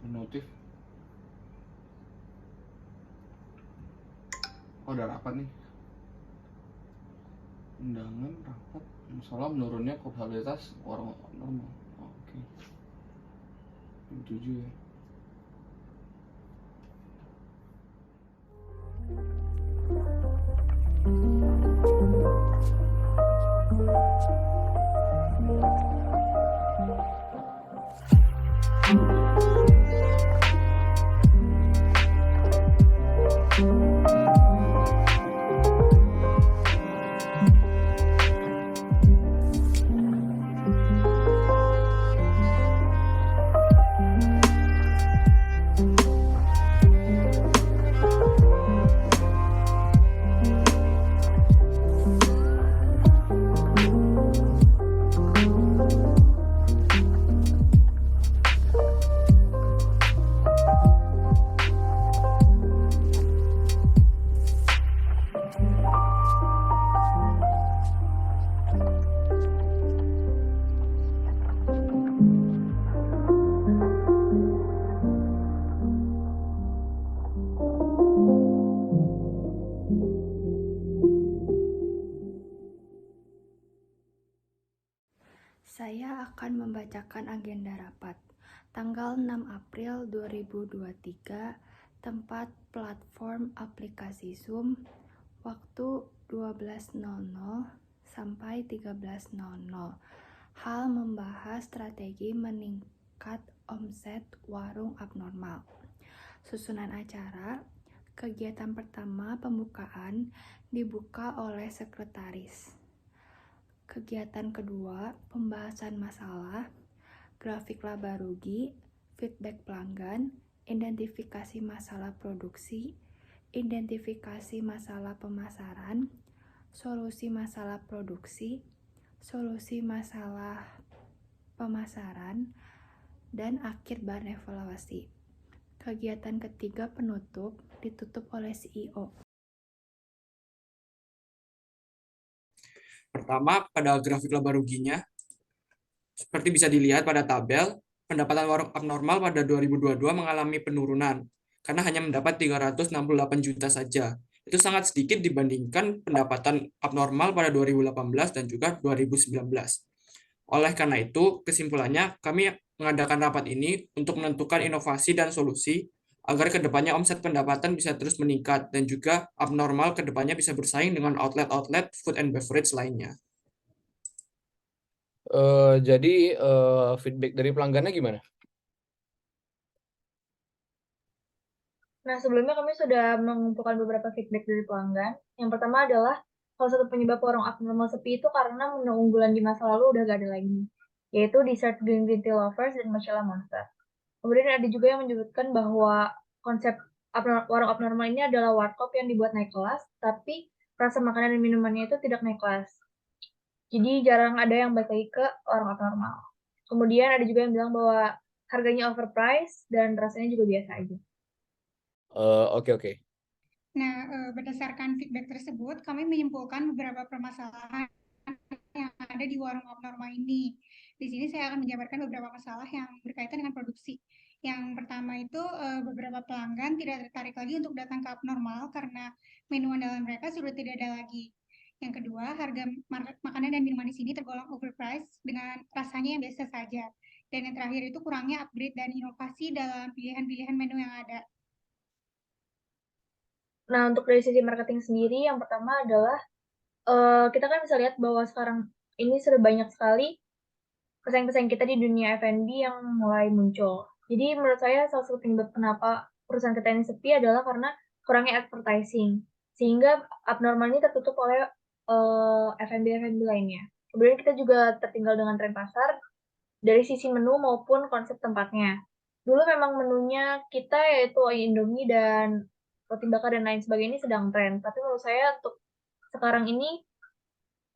Notif. Oh, ada rapat nih. Undangan rapat masalah menurunnya kapasitas orang normal. Oke. 7 ya. Saya akan membacakan agenda rapat. Tanggal 6 April 2023, tempat platform aplikasi Zoom, waktu 12.00 sampai 13.00. Hal membahas strategi meningkat omset warung abnormal. Susunan acara, kegiatan pertama pembukaan dibuka oleh sekretaris. Kegiatan kedua, pembahasan masalah, grafik laba rugi, feedback pelanggan, identifikasi masalah produksi, identifikasi masalah pemasaran, solusi masalah produksi, solusi masalah pemasaran, dan akhir bahan evaluasi. Kegiatan ketiga penutup ditutup oleh CEO. Pertama, pada grafik laba ruginya, seperti bisa dilihat pada tabel, pendapatan warung abnormal pada 2022 mengalami penurunan, karena hanya mendapat 368 juta saja. Itu sangat sedikit dibandingkan pendapatan abnormal pada 2018 dan juga 2019. Oleh karena itu, kesimpulannya, kami mengadakan rapat ini untuk menentukan inovasi dan solusi agar kedepannya omset pendapatan bisa terus meningkat dan juga abnormal kedepannya bisa bersaing dengan outlet-outlet food and beverage lainnya. Jadi feedback dari pelanggannya gimana? Nah, sebelumnya kami sudah mengumpulkan beberapa feedback dari pelanggan. Yang pertama adalah salah satu penyebab warung abnormal sepi itu karena menu unggulan di masa lalu udah gak ada lagi, yaitu dessert green tea lovers dan matcha monster. Kemudian ada juga yang menyebutkan bahwa konsep warung abnormal ini adalah warkop yang dibuat naik kelas, tapi rasa makanan dan minumannya itu tidak naik kelas. Jadi jarang ada yang balik lagi ke warung abnormal. Kemudian ada juga yang bilang bahwa harganya overpriced dan rasanya juga biasa aja. Oke. Nah, berdasarkan feedback tersebut, kami menyimpulkan beberapa permasalahan ada di warung abnormal ini. Di sini saya akan menjabarkan beberapa masalah yang berkaitan dengan produksi. Yang pertama itu beberapa pelanggan tidak tertarik lagi untuk datang ke abnormal karena menu andalan mereka sudah tidak ada lagi. Yang kedua, harga makanan dan minuman di sini tergolong overpriced dengan rasanya yang biasa saja. Dan yang terakhir itu kurangnya upgrade dan inovasi dalam pilihan-pilihan menu yang ada. Nah, untuk dari sisi marketing sendiri, yang pertama adalah kita kan bisa lihat bahwa sekarang ini sudah banyak sekali pesaing-pesaing kita di dunia F&B yang mulai muncul. Jadi menurut saya salah satu penyebab kenapa perusahaan kita ini sepi adalah karena kurangnya advertising. Sehingga abnormal ini tertutup oleh F&B lainnya. Kemudian kita juga tertinggal dengan tren pasar dari sisi menu maupun konsep tempatnya. Dulu memang menunya kita yaitu Indomie dan roti bakar dan lain sebagainya ini sedang tren. Tapi menurut saya untuk sekarang ini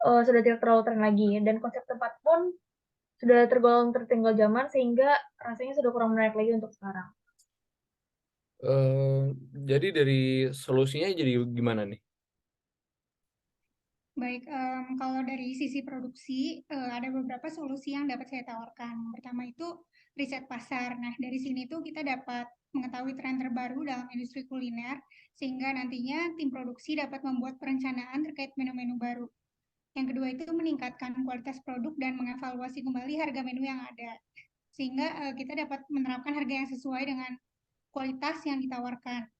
sudah tidak terlalu tren lagi. Dan konsep tempat pun sudah tergolong tertinggal zaman sehingga rasanya sudah kurang menarik lagi untuk sekarang. Jadi dari solusinya jadi gimana nih? Baik, kalau dari sisi produksi, ada beberapa solusi yang dapat saya tawarkan. Yang pertama itu riset pasar. Nah, dari sini tuh kita dapat mengetahui tren terbaru dalam industri kuliner, sehingga nantinya tim produksi dapat membuat perencanaan terkait menu-menu baru. Yang kedua itu meningkatkan kualitas produk dan mengevaluasi kembali harga menu yang ada, sehingga kita dapat menerapkan harga yang sesuai dengan kualitas yang ditawarkan.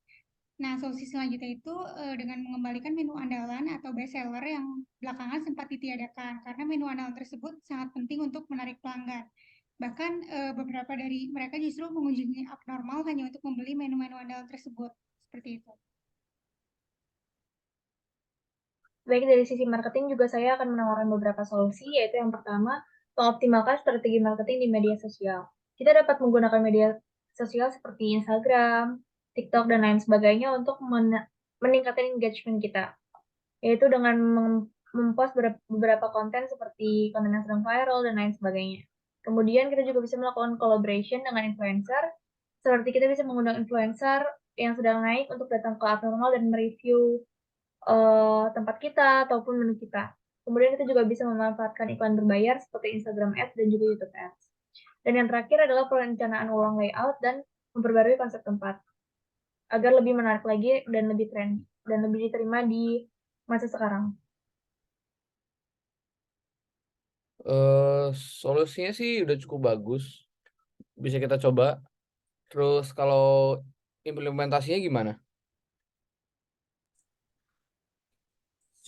Nah, solusi selanjutnya itu dengan mengembalikan menu andalan atau best seller yang belakangan sempat ditiadakan, karena menu andalan tersebut sangat penting untuk menarik pelanggan. Bahkan beberapa dari mereka justru mengunjungi abnormal hanya untuk membeli menu-menu andalan tersebut. Seperti itu. Baik dari sisi marketing juga saya akan menawarkan beberapa solusi, yaitu yang pertama, mengoptimalkan strategi marketing di media sosial. Kita dapat menggunakan media sosial seperti Instagram, TikTok, dan lain sebagainya untuk meningkatkan engagement kita, yaitu dengan mempost beberapa konten seperti konten yang sedang viral dan lain sebagainya. Kemudian kita juga bisa melakukan collaboration dengan influencer, seperti kita bisa mengundang influencer yang sedang naik untuk datang ke abnormal dan mereview tempat kita ataupun menu kita. Kemudian kita juga bisa memanfaatkan iklan berbayar seperti Instagram Ads dan juga YouTube Ads. Dan yang terakhir adalah perencanaan ulang layout dan memperbarui konsep tempat agar lebih menarik lagi dan lebih tren dan lebih diterima di masa sekarang. Solusinya sih udah cukup bagus, bisa kita coba. Terus kalau implementasinya gimana?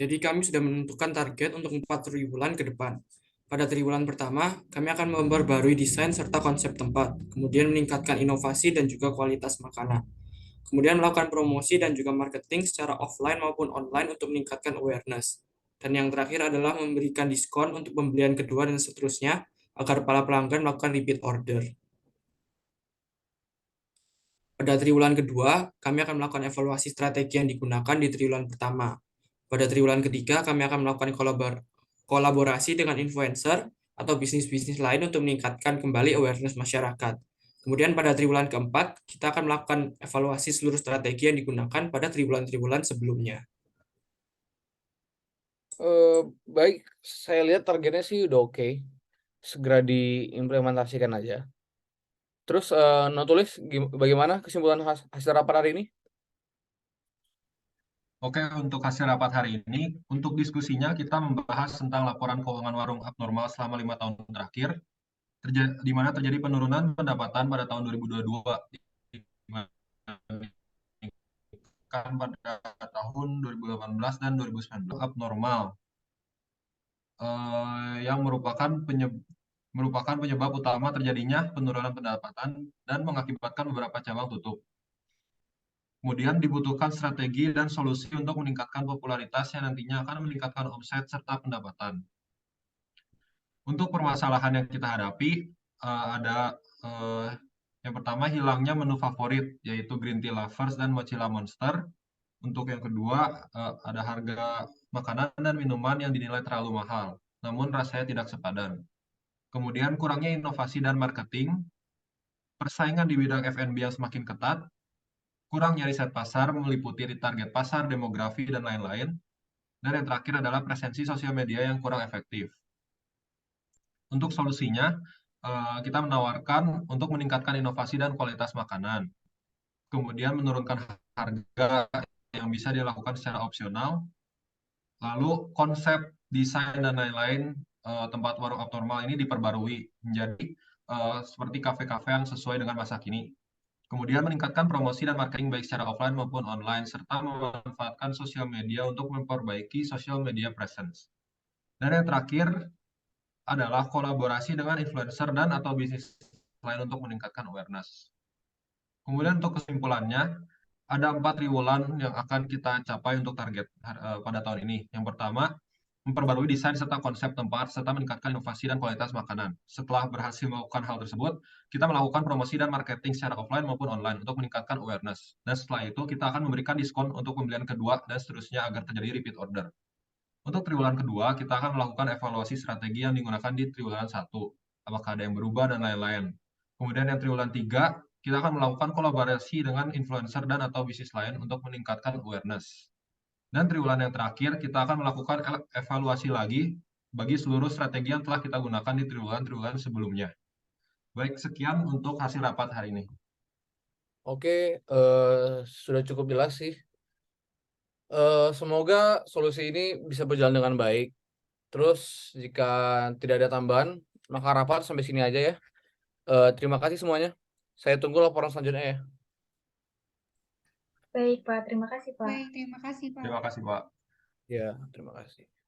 Jadi kami sudah menentukan target untuk 4 triwulan ke depan. Pada triwulan pertama, kami akan memperbarui desain serta konsep tempat, kemudian meningkatkan inovasi dan juga kualitas makanan. Kemudian melakukan promosi dan juga marketing secara offline maupun online untuk meningkatkan awareness. Dan yang terakhir adalah memberikan diskon untuk pembelian kedua dan seterusnya agar para pelanggan melakukan repeat order. Pada triwulan kedua, kami akan melakukan evaluasi strategi yang digunakan di triwulan pertama. Pada triwulan ketiga, kami akan melakukan kolaborasi dengan influencer atau bisnis-bisnis lain untuk meningkatkan kembali awareness masyarakat. Kemudian pada triwulan keempat, kita akan melakukan evaluasi seluruh strategi yang digunakan pada triwulan-triwulan sebelumnya. Baik, saya lihat targetnya sih udah oke. Segera diimplementasikan aja. Terus Notulis, bagaimana kesimpulan hasil rapat hari ini? Oke, untuk hasil rapat hari ini, untuk diskusinya kita membahas tentang laporan keuangan warung abnormal selama 5 tahun terakhir, di mana terjadi penurunan pendapatan pada tahun 2022 dibandingkan pada tahun 2018 dan 2019 abnormal, yang merupakan penyebab utama terjadinya penurunan pendapatan dan mengakibatkan beberapa cabang tutup. Kemudian dibutuhkan strategi dan solusi untuk meningkatkan popularitas yang nantinya akan meningkatkan omset serta pendapatan. Untuk permasalahan yang kita hadapi, ada yang pertama hilangnya menu favorit, yaitu Green Tea Lovers dan Mochila Monster. Untuk yang kedua, ada harga makanan dan minuman yang dinilai terlalu mahal, namun rasanya tidak sepadan. Kemudian kurangnya inovasi dan marketing, persaingan di bidang F&B yang semakin ketat, kurangnya riset pasar meliputi target pasar, demografi, dan lain-lain. Dan yang terakhir adalah presensi sosial media yang kurang efektif. Untuk solusinya, kita menawarkan untuk meningkatkan inovasi dan kualitas makanan. Kemudian menurunkan harga yang bisa dilakukan secara opsional. Lalu konsep desain dan lain-lain tempat warung abnormal ini diperbarui menjadi seperti kafe-kafe yang sesuai dengan masa kini. Kemudian meningkatkan promosi dan marketing baik secara offline maupun online, serta memanfaatkan sosial media untuk memperbaiki social media presence. Dan yang terakhir adalah kolaborasi dengan influencer dan atau bisnis lain untuk meningkatkan awareness. Kemudian untuk kesimpulannya, ada 4 triwulan yang akan kita capai untuk target pada tahun ini. Yang pertama, memperbarui desain serta konsep tempat, serta meningkatkan inovasi dan kualitas makanan. Setelah berhasil melakukan hal tersebut, kita melakukan promosi dan marketing secara offline maupun online untuk meningkatkan awareness. Dan setelah itu, kita akan memberikan diskon untuk pembelian kedua dan seterusnya agar terjadi repeat order. Untuk triwulan kedua, kita akan melakukan evaluasi strategi yang digunakan di triwulan 1. Apakah ada yang berubah dan lain-lain. Kemudian yang triwulan 3, kita akan melakukan kolaborasi dengan influencer dan atau bisnis lain untuk meningkatkan awareness. Dan triwulan yang terakhir, kita akan melakukan evaluasi lagi bagi seluruh strategi yang telah kita gunakan di triwulan-triwulan sebelumnya. Baik, sekian untuk hasil rapat hari ini. Oke, sudah cukup jelas sih. Semoga solusi ini bisa berjalan dengan baik. Terus jika tidak ada tambahan, maka rapat sampai sini aja ya. Terima kasih semuanya. Saya tunggu laporan selanjutnya ya. Baik, Pak. Terima kasih, Pak. Baik, terima kasih, Pak. Terima kasih, Pak. Ya, terima kasih.